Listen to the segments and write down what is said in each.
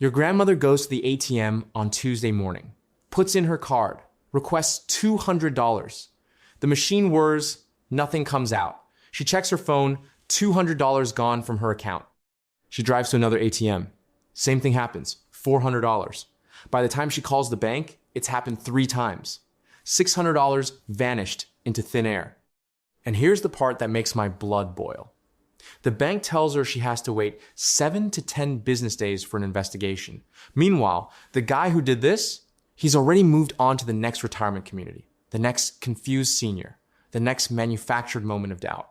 Your grandmother goes to the ATM on Tuesday morning, puts in her card, requests $200. The machine whirs, nothing comes out. She checks her phone, $200 gone from her account. She drives to another ATM. Same thing happens, $400. By the time she calls the bank, it's happened 3 times. $600 vanished into thin air. And here's the part that makes my blood boil. The bank tells her she has to wait 7 to 10 business days for an investigation. Meanwhile, the guy who did this, he's already moved on to the next retirement community, the next confused senior, the next manufactured moment of doubt.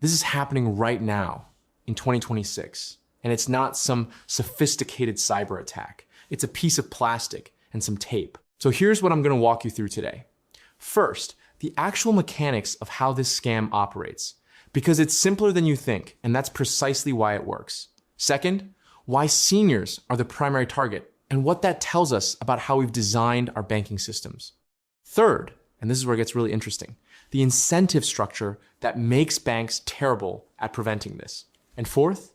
This is happening right now in 2026, and it's not some sophisticated cyber attack. It's a piece of plastic and some tape. So here's what I'm going to walk you through today. First, the actual mechanics of how this scam operates, because it's simpler than you think, and that's precisely why it works. Second, why seniors are the primary target, and what that tells us about how we've designed our banking systems. Third, and this is where it gets really interesting, the incentive structure that makes banks terrible at preventing this. And fourth,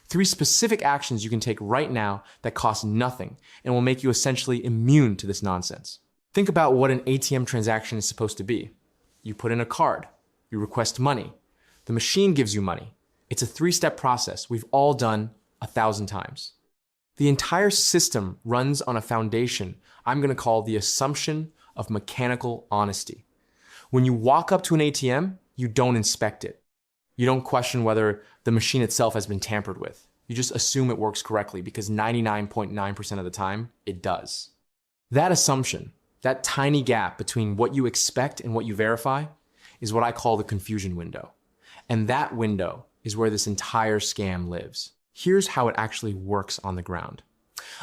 3 specific actions you can take right now that cost nothing and will make you essentially immune to this nonsense. Think about what an ATM transaction is supposed to be. You put in a card, you request money, the machine gives you money. It's a 3-step process we've all done 1,000 times. The entire system runs on a foundation I'm going to call the assumption of mechanical honesty. When you walk up to an ATM, you don't inspect it. You don't question whether the machine itself has been tampered with. You just assume it works correctly because 99.9% of the time, it does. That assumption, that tiny gap between what you expect and what you verify, is what I call the confusion window. And that window is where this entire scam lives. Here's how it actually works on the ground.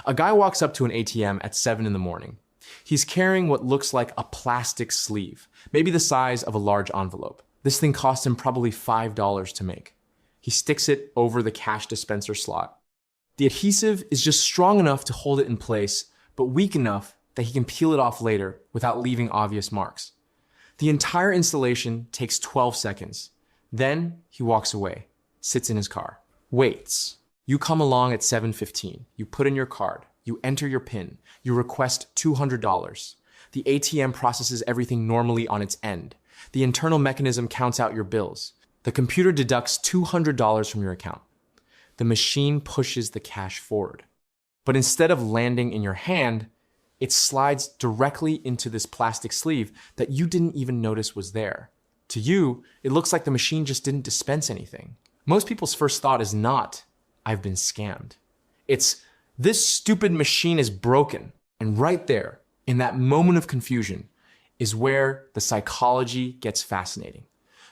A guy walks up to an ATM at 7 in the morning. He's carrying what looks like a plastic sleeve, maybe the size of a large envelope. This thing cost him probably $5 to make. He sticks it over the cash dispenser slot. The adhesive is just strong enough to hold it in place, but weak enough that he can peel it off later without leaving obvious marks. The entire installation takes 12 seconds. Then he walks away, sits in his car, waits. You come along at 7:15. You put in your card. You enter your PIN. You request $200. The ATM processes everything normally on its end. The internal mechanism counts out your bills. The computer deducts $200 from your account. The machine pushes the cash forward. But instead of landing in your hand, it slides directly into this plastic sleeve that you didn't even notice was there. To you, it looks like the machine just didn't dispense anything. Most people's first thought is not, I've been scammed. It's, this stupid machine is broken. And right there, in that moment of confusion, is where the psychology gets fascinating.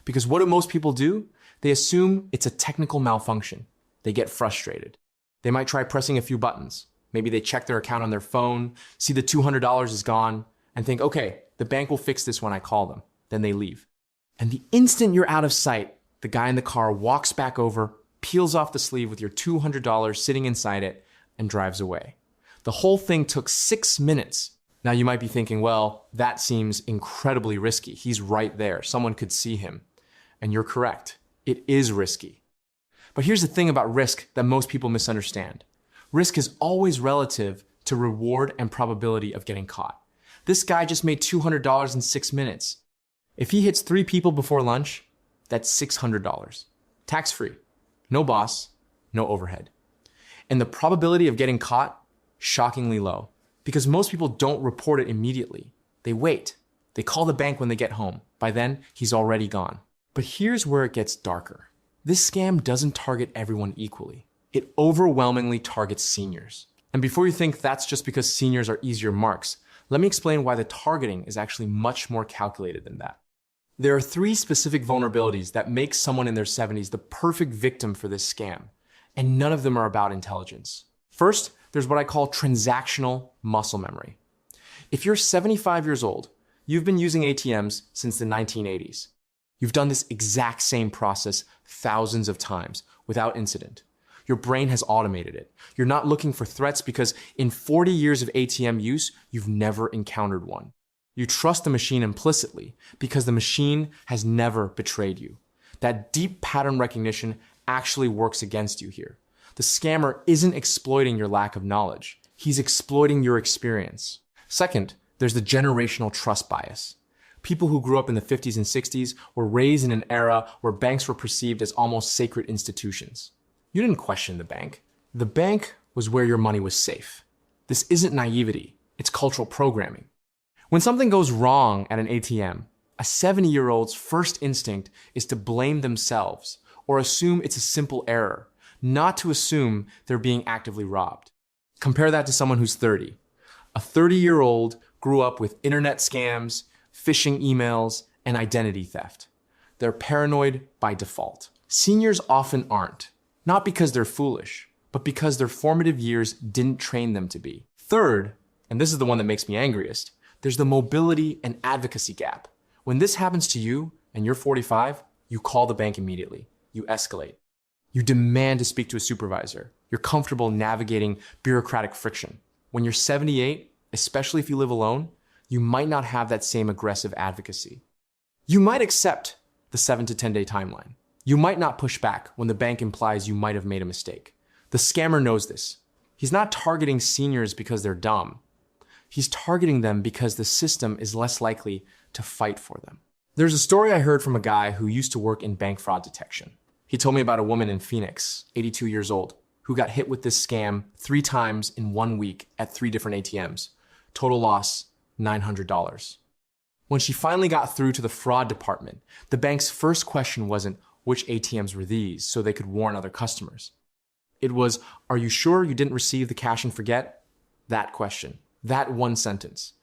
Because what do most people do? They assume it's a technical malfunction. They get frustrated. They might try pressing a few buttons. Maybe they check their account on their phone, see the $200 is gone, and think, okay, the bank will fix this when I call them. Then they leave. And the instant you're out of sight, the guy in the car walks back over, peels off the sleeve with your $200 sitting inside it, and drives away. The whole thing took 6 minutes. Now you might be thinking, well, that seems incredibly risky. He's right there. Someone could see him. And you're correct. It is risky. But here's the thing about risk that most people misunderstand. Risk is always relative to reward and probability of getting caught. This guy just made $200 in 6 minutes. If he hits 3 people before lunch, that's $600. Tax-free. No boss, no overhead. And the probability of getting caught, shockingly low. Because most people don't report it immediately. They wait. They call the bank when they get home. By then, he's already gone. But here's where it gets darker. This scam doesn't target everyone equally. It overwhelmingly targets seniors. And before you think that's just because seniors are easier marks, let me explain why the targeting is actually much more calculated than that. There are 3 specific vulnerabilities that make someone in their 70s the perfect victim for this scam, and none of them are about intelligence. First, there's what I call transactional muscle memory. If you're 75 years old, you've been using ATMs since the 1980s. You've done this exact same process thousands of times without incident. Your brain has automated it. You're not looking for threats because in 40 years of ATM use, you've never encountered one. You trust the machine implicitly because the machine has never betrayed you. That deep pattern recognition actually works against you here. The scammer isn't exploiting your lack of knowledge. He's exploiting your experience. Second, there's the generational trust bias. People who grew up in the 50s and 60s were raised in an era where banks were perceived as almost sacred institutions. You didn't question the bank. The bank was where your money was safe. This isn't naivety, it's cultural programming. When something goes wrong at an ATM, a 70-year-old's first instinct is to blame themselves or assume it's a simple error, not to assume they're being actively robbed. Compare that to someone who's 30. A 30-year-old grew up with internet scams, phishing emails, and identity theft. They're paranoid by default. Seniors often aren't, not because they're foolish, but because their formative years didn't train them to be. Third, and this is the one that makes me angriest, there's the mobility and advocacy gap. When this happens to you and you're 45, you call the bank immediately. You escalate. You demand to speak to a supervisor. You're comfortable navigating bureaucratic friction. When you're 78, especially if you live alone, you might not have that same aggressive advocacy. You might accept the 7 to 10 day timeline. You might not push back when the bank implies you might have made a mistake. The scammer knows this. He's not targeting seniors because they're dumb. He's targeting them because the system is less likely to fight for them. There's a story I heard from a guy who used to work in bank fraud detection. He told me about a woman in Phoenix, 82 years old, who got hit with this scam 3 times in 1 week at 3 different ATMs. Total loss, $900. When she finally got through to the fraud department, the bank's first question wasn't which ATMs were these so they could warn other customers. It was, are you sure you didn't receive the cash and forget? That question, that one sentence.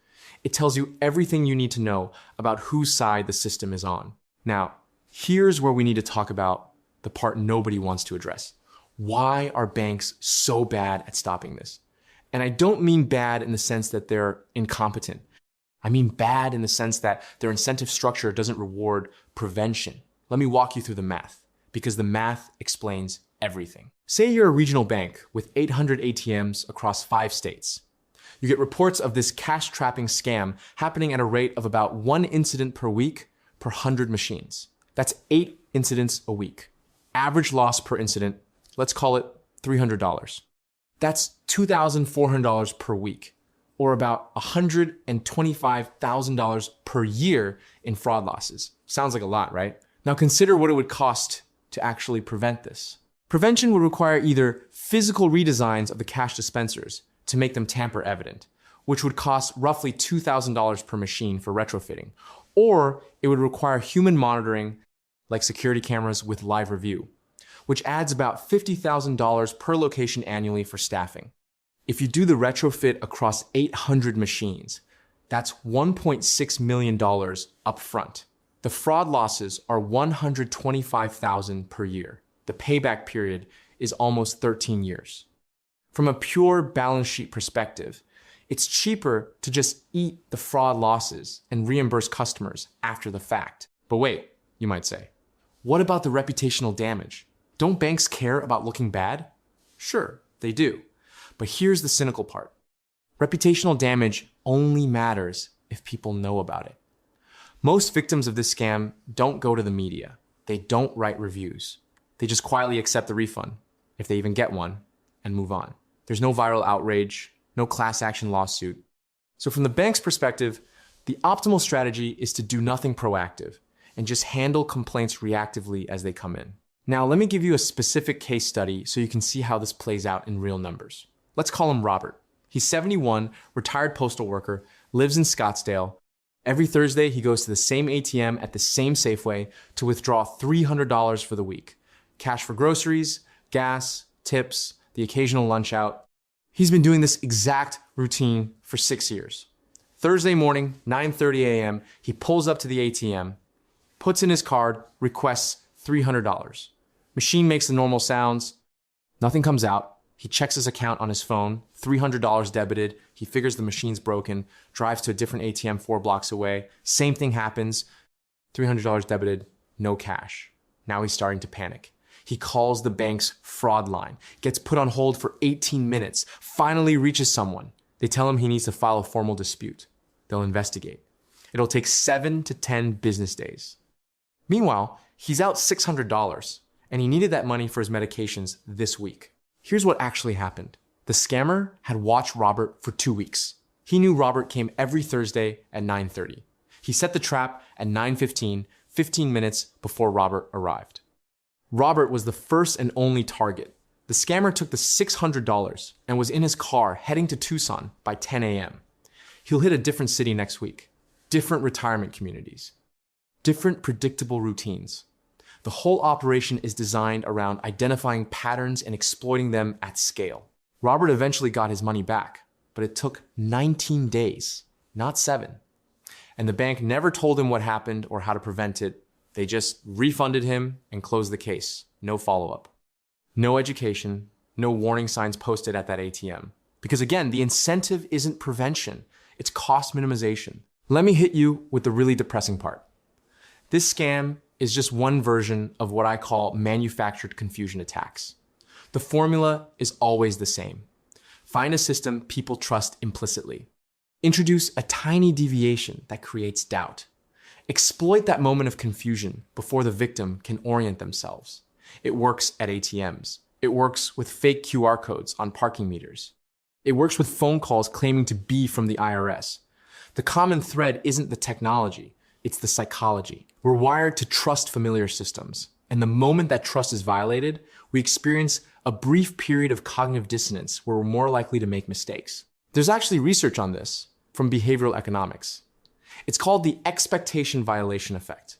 It tells you everything you need to know about whose side the system is on. Now, here's where we need to talk about the part nobody wants to address. Why are banks so bad at stopping this? And I don't mean bad in the sense that they're incompetent. I mean bad in the sense that their incentive structure doesn't reward prevention. Let me walk you through the math, because the math explains everything. Say you're a regional bank with 800 ATMs across 5 states. You get reports of this cash trapping scam happening at a rate of about 1 incident per week per 100 machines. That's 8 incidents a week. Average loss per incident, let's call it $300. That's $2,400 per week, or about $125,000 per year in fraud losses. Sounds like a lot, right? Now consider what it would cost to actually prevent this. Prevention would require either physical redesigns of the cash dispensers to make them tamper evident, which would cost roughly $2,000 per machine for retrofitting, or it would require human monitoring like security cameras with live review, which adds about $50,000 per location annually for staffing. If you do the retrofit across 800 machines, that's $1.6 million upfront. The fraud losses are $125,000 per year. The payback period is almost 13 years. From a pure balance sheet perspective, it's cheaper to just eat the fraud losses and reimburse customers after the fact. But wait, you might say, what about the reputational damage? Don't banks care about looking bad? Sure, they do. But here's the cynical part. Reputational damage only matters if people know about it. Most victims of this scam don't go to the media. They don't write reviews. They just quietly accept the refund, if they even get one, and move on. There's no viral outrage, no class action lawsuit. So from the bank's perspective, the optimal strategy is to do nothing proactive and just handle complaints reactively as they come in. Now, let me give you a specific case study so you can see how this plays out in real numbers. Let's call him Robert. He's 71, retired postal worker, lives in Scottsdale. Every Thursday, he goes to the same ATM at the same Safeway to withdraw $300 for the week. Cash for groceries, gas, tips, the occasional lunch out. He's been doing this exact routine for 6 years. Thursday morning, 9:30 a.m., he pulls up to the ATM, puts in his card, requests $300. Machine makes the normal sounds. Nothing comes out. He checks his account on his phone, $300 debited. He figures the machine's broken, drives to a different ATM 4 blocks away. Same thing happens. $300 debited, no cash. Now he's starting to panic. He calls the bank's fraud line, gets put on hold for 18 minutes, finally reaches someone. They tell him he needs to file a formal dispute. They'll investigate. It'll take 7 to 10 business days. Meanwhile, he's out $600, and he needed that money for his medications this week. Here's what actually happened. The scammer had watched Robert for 2 weeks. He knew Robert came every Thursday at 9:30. He set the trap at 9:15, 15 minutes before Robert arrived. Robert was the first and only target. The scammer took the $600 and was in his car heading to Tucson by 10 a.m. He'll hit a different city next week, different retirement communities, different predictable routines. The whole operation is designed around identifying patterns and exploiting them at scale. Robert eventually got his money back, but it took 19 days, not 7. And the bank never told him what happened or how to prevent it. They just refunded him and closed the case. No follow-up. No education, no warning signs posted at that ATM. Because again, the incentive isn't prevention, it's cost minimization. Let me hit you with the really depressing part. This scam is just one version of what I call manufactured confusion attacks. The formula is always the same. Find a system people trust implicitly. Introduce a tiny deviation that creates doubt. Exploit that moment of confusion before the victim can orient themselves. It works at ATMs. It works with fake QR codes on parking meters. It works with phone calls claiming to be from the IRS. The common thread isn't the technology, it's the psychology. We're wired to trust familiar systems. And the moment that trust is violated, we experience a brief period of cognitive dissonance where we're more likely to make mistakes. There's actually research on this from behavioral economics. It's called the expectation violation effect.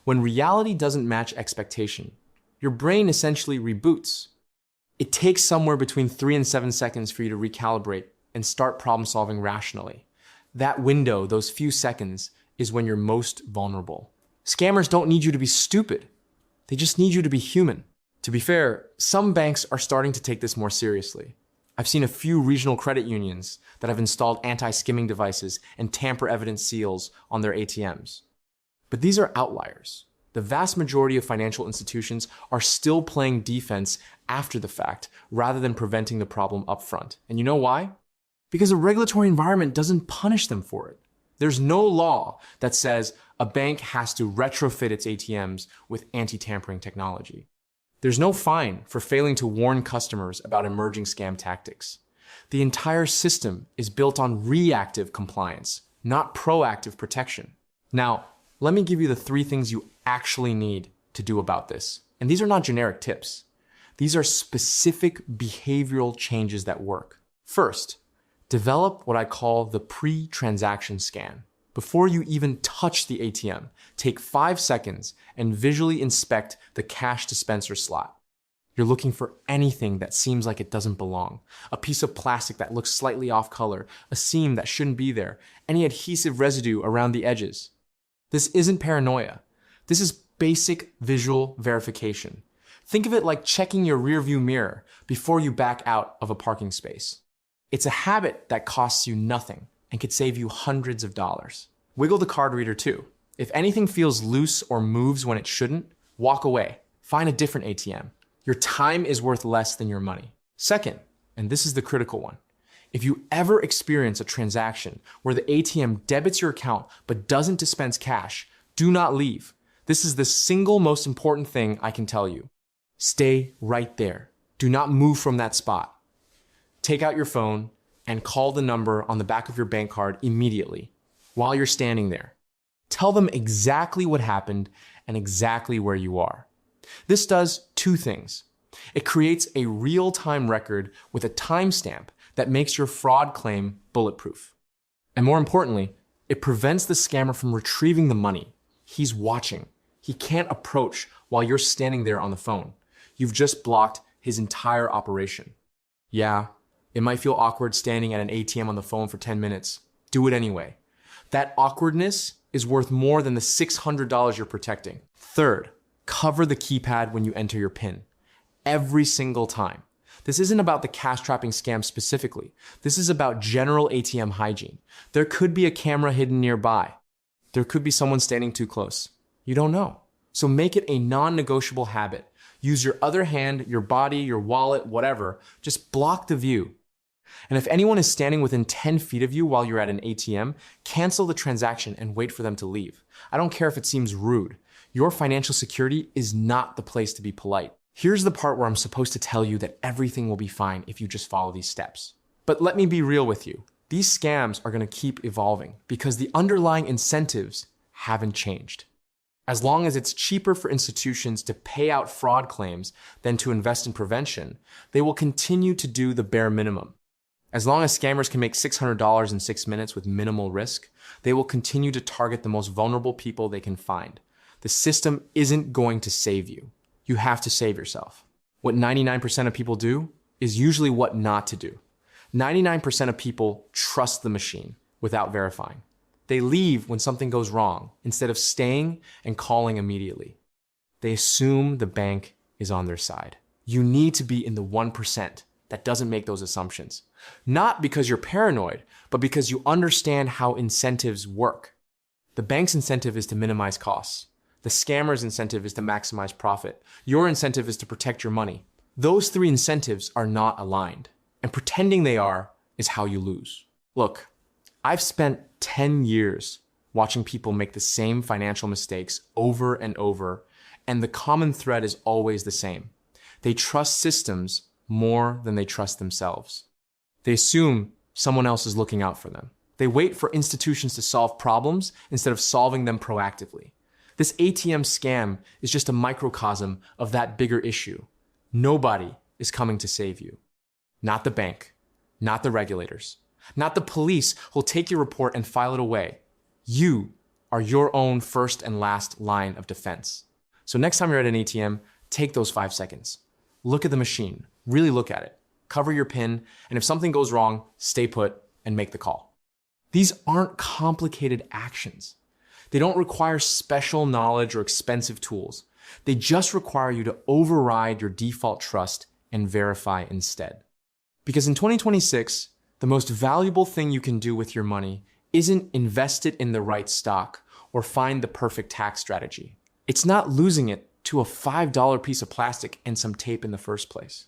When reality doesn't match expectation, your brain essentially reboots. It takes somewhere between 3 and 7 seconds for you to recalibrate and start problem solving rationally. That window, those few seconds, is when you're most vulnerable. Scammers don't need you to be stupid. They just need you to be human. To be fair, some banks are starting to take this more seriously. I've seen a few regional credit unions that have installed anti-skimming devices and tamper-evident seals on their ATMs. But these are outliers. The vast majority of financial institutions are still playing defense after the fact rather than preventing the problem up front. And you know why? Because the regulatory environment doesn't punish them for it. There's no law that says a bank has to retrofit its ATMs with anti-tampering technology. There's no fine for failing to warn customers about emerging scam tactics. The entire system is built on reactive compliance, not proactive protection. Now, let me give you the 3 things you actually need to do about this. And these are not generic tips. These are specific behavioral changes that work. First, develop what I call the pre-transaction scan. Before you even touch the ATM, take 5 seconds and visually inspect the cash dispenser slot. You're looking for anything that seems like it doesn't belong. A piece of plastic that looks slightly off color, a seam that shouldn't be there, any adhesive residue around the edges. This isn't paranoia. This is basic visual verification. Think of it like checking your rearview mirror before you back out of a parking space. It's a habit that costs you nothing and could save you hundreds of dollars. Wiggle the card reader too. If anything feels loose or moves when it shouldn't, walk away. Find a different ATM. Your time is worth less than your money. Second, and this is the critical one, if you ever experience a transaction where the ATM debits your account but doesn't dispense cash, do not leave. This is the single most important thing I can tell you. Stay right there. Do not move from that spot. Take out your phone and call the number on the back of your bank card immediately while you're standing there. Tell them exactly what happened and exactly where you are. This does 2 things. It creates a real-time record with a timestamp that makes your fraud claim bulletproof. And more importantly, it prevents the scammer from retrieving the money. He's watching. He can't approach while you're standing there on the phone. You've just blocked his entire operation. Yeah, it might feel awkward standing at an ATM on the phone for 10 minutes. Do it anyway. That awkwardness is worth more than the $600 you're protecting. Third, cover the keypad when you enter your PIN. Every single time. This isn't about the cash trapping scam specifically. This is about general ATM hygiene. There could be a camera hidden nearby. There could be someone standing too close. You don't know. So make it a non-negotiable habit. Use your other hand, your body, your wallet, whatever. Just block the view. And if anyone is standing within 10 feet of you while you're at an ATM, cancel the transaction and wait for them to leave. I don't care if it seems rude. Your financial security is not the place to be polite. Here's the part where I'm supposed to tell you that everything will be fine if you just follow these steps. But let me be real with you. These scams are going to keep evolving because the underlying incentives haven't changed. As long as it's cheaper for institutions to pay out fraud claims than to invest in prevention, they will continue to do the bare minimum. As long as scammers can make $600 in 6 minutes with minimal risk, they will continue to target the most vulnerable people they can find. The system isn't going to save you. You have to save yourself. What 99% of people do is usually what not to do. 99% of people trust the machine without verifying. They leave when something goes wrong instead of staying and calling immediately. They assume the bank is on their side. You need to be in the 1% that doesn't make those assumptions. Not because you're paranoid, but because you understand how incentives work. The bank's incentive is to minimize costs. The scammer's incentive is to maximize profit. Your incentive is to protect your money. Those three incentives are not aligned, and pretending they are is how you lose. Look, I've spent 10 years watching people make the same financial mistakes over and over, and the common thread is always the same. They trust systems more than they trust themselves. They assume someone else is looking out for them. They wait for institutions to solve problems instead of solving them proactively. This ATM scam is just a microcosm of that bigger issue. Nobody is coming to save you. Not the bank, not the regulators, not the police who'll take your report and file it away. You are your own first and last line of defense. So next time you're at an ATM, take those 5 seconds. Look at the machine, really look at it. Cover your PIN, and if something goes wrong, stay put and make the call. These aren't complicated actions. They don't require special knowledge or expensive tools. They just require you to override your default trust and verify instead. Because in 2026, the most valuable thing you can do with your money isn't invest it in the right stock or find the perfect tax strategy. It's not losing it to a $5 piece of plastic and some tape in the first place.